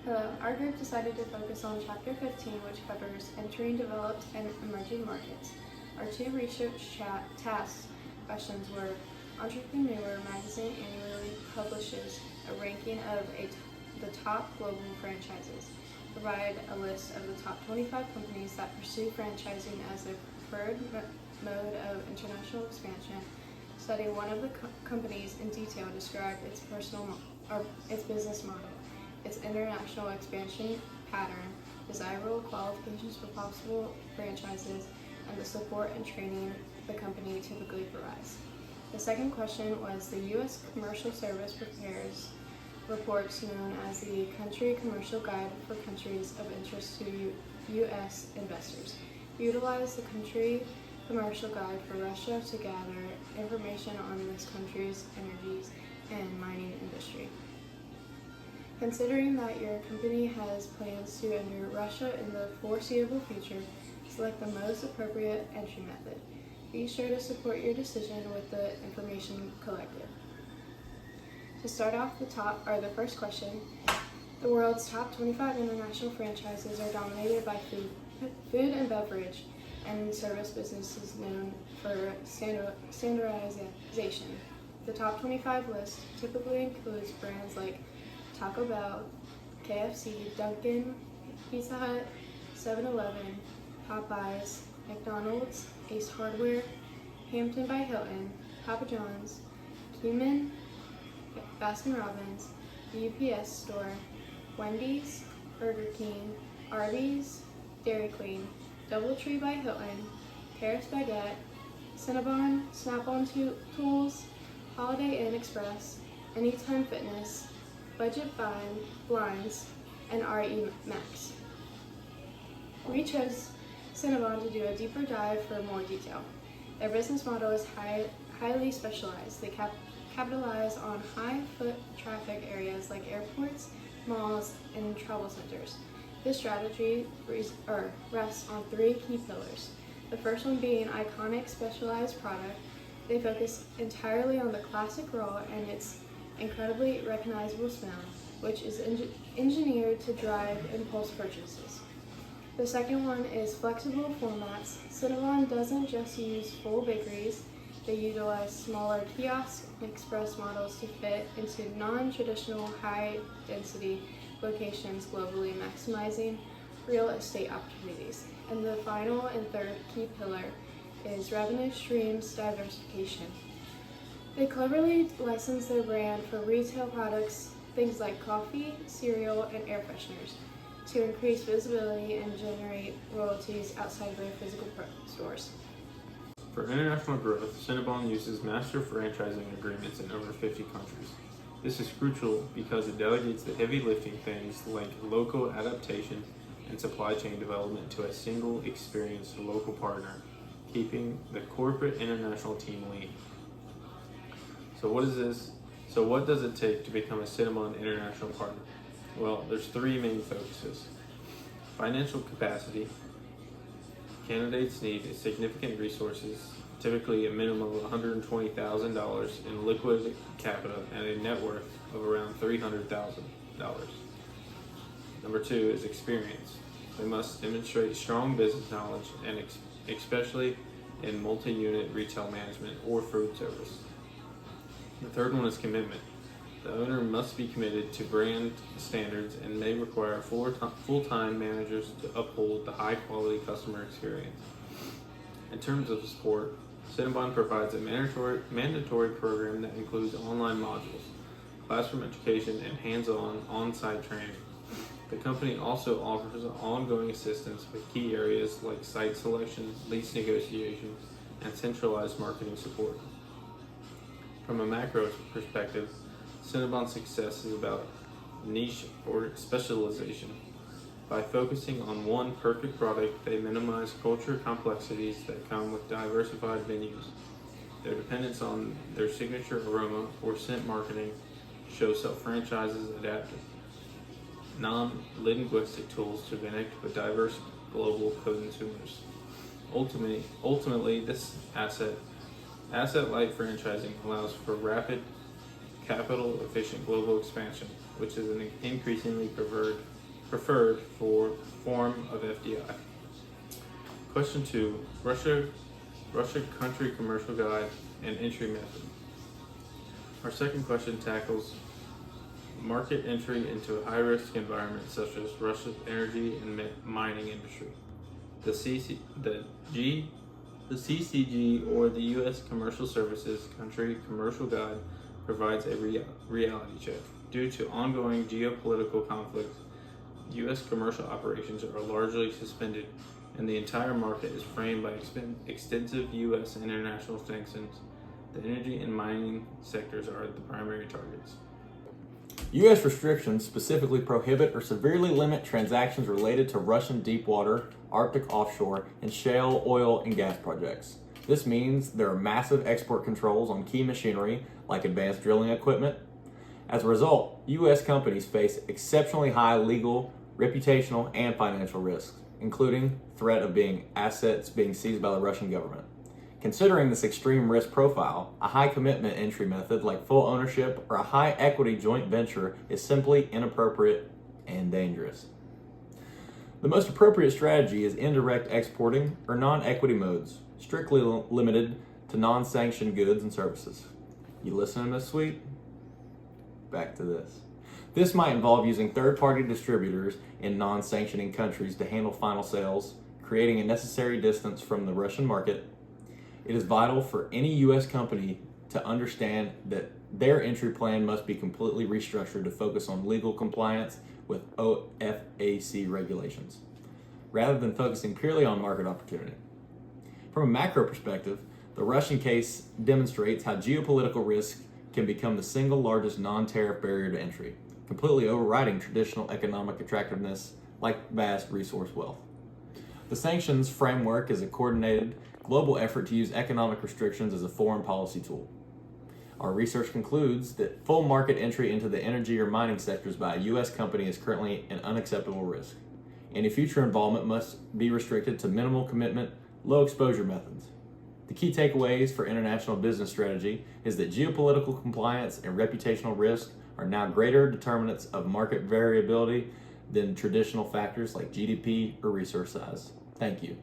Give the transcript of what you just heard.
Our group decided to focus on Chapter 15, which covers entering developed and emerging markets. Our two research task questions were: Entrepreneur magazine annually publishes a ranking of the top global franchises. Provide a list of the top 25 companies that pursue franchising as their preferred mode of international expansion. Study one of the companies in detail. Describe its its business model, its international expansion pattern, desirable qualifications for possible franchises, and the support and training the company typically provides. The second question was: the U.S. Commercial Service prepares reports known as the Country Commercial Guide for countries of interest to U.S. investors. Utilize the Country Commercial Guide for Russia to gather information on this country's energies and mining industry. Considering that your company has plans to enter Russia in the foreseeable future, select the most appropriate entry method. Be sure to support your decision with the information collected. To start off the first question, the world's top 25 international franchises are dominated by food and beverage and service businesses known for standardization. The top 25 list typically includes brands like Taco Bell, KFC, Dunkin', Pizza Hut, 7-Eleven, Popeyes, McDonald's, Ace Hardware, Hampton by Hilton, Papa John's, Cumin, Baskin-Robbins, the UPS Store, Wendy's, Burger King, Arby's, Dairy Queen, DoubleTree by Hilton, Paris Baguette, Cinnabon, Snap-on Tools, Holiday Inn Express, Anytime Fitness, Budget Blinds, and RE Max. We chose Cinnabon to do a deeper dive for more detail. Their business model is highly specialized. They capitalize on high foot traffic areas like airports, malls, and travel centers. This strategy rests on three key pillars. The first one being iconic specialized product. They focus entirely on the classic roll and its incredibly recognizable smell, which is engineered to drive impulse purchases. The second one is flexible formats. Cinnabon doesn't just use full bakeries. They utilize smaller kiosk and express models to fit into non-traditional high-density locations globally, maximizing real estate opportunities. And the final and third key pillar is revenue streams diversification. They cleverly license their brand for retail products, things like coffee, cereal, and air fresheners, to increase visibility and generate royalties outside of their physical stores. For international growth, Cinnabon uses master franchising agreements in over 50 countries. This is crucial because it delegates the heavy lifting things like local adaptation and supply chain development to a single experienced local partner, keeping the corporate international team lean. So what does it take to become a Cinnabon international partner? Well, there's three main focuses. Financial capacity. Candidates need significant resources, typically a minimum of $120,000 in liquid capital and a net worth of around $300,000. Number two is experience. They must demonstrate strong business knowledge, and especially in multi-unit retail management or food service. The third one is commitment. The owner must be committed to brand standards and may require full-time managers to uphold the high-quality customer experience. In terms of support, Cinnabon provides a mandatory program that includes online modules, classroom education, and hands-on on-site training. The company also offers ongoing assistance with key areas like site selection, lease negotiations, and centralized marketing support. From a macro perspective, Cinnabon's success is about niche or specialization. By focusing on one perfect product, they minimize culture complexities that come with diversified venues. Their dependence on their signature aroma or scent marketing shows how franchises adapt non-linguistic tools to connect with diverse global consumers. Ultimately, this asset-light franchising allows for rapid, capital-efficient global expansion, which is an increasingly preferred preferred for form of FDI. Question 2. Russia country commercial guide and entry method. Our second question tackles market entry into a high-risk environment such as Russia's energy and mining industry. The CCG, or the U.S. Commercial Services Country Commercial Guide, provides a reality check. Due to ongoing geopolitical conflicts, U.S. commercial operations are largely suspended, and the entire market is framed by extensive U.S. and international sanctions. The energy and mining sectors are the primary targets. U.S. restrictions specifically prohibit or severely limit transactions related to Russian deepwater, Arctic offshore, and shale oil and gas projects. This means there are massive export controls on key machinery like advanced drilling equipment. As a result, U.S. companies face exceptionally high legal, reputational, and financial risks, including threat of assets being seized by the Russian government. Considering this extreme risk profile, a high commitment entry method like full ownership or a high equity joint venture is simply inappropriate and dangerous. The most appropriate strategy is indirect exporting or non-equity modes, strictly limited to non-sanctioned goods and services. You listening, Miss Sweet? Back to this. This might involve using third-party distributors in non-sanctioning countries to handle final sales, creating a necessary distance from the Russian market. It is vital for any U.S. company to understand that their entry plan must be completely restructured to focus on legal compliance with OFAC regulations, rather than focusing purely on market opportunity. From a macro perspective, the Russian case demonstrates how geopolitical risk can become the single largest non-tariff barrier to entry, completely overriding traditional economic attractiveness like vast resource wealth. The sanctions framework is a coordinated global effort to use economic restrictions as a foreign policy tool. Our research concludes that full market entry into the energy or mining sectors by a U.S. company is currently an unacceptable risk. Any future involvement must be restricted to minimal commitment, low exposure methods. The key takeaways for international business strategy is that geopolitical compliance and reputational risk are now greater determinants of market variability than traditional factors like GDP or resource size. Thank you.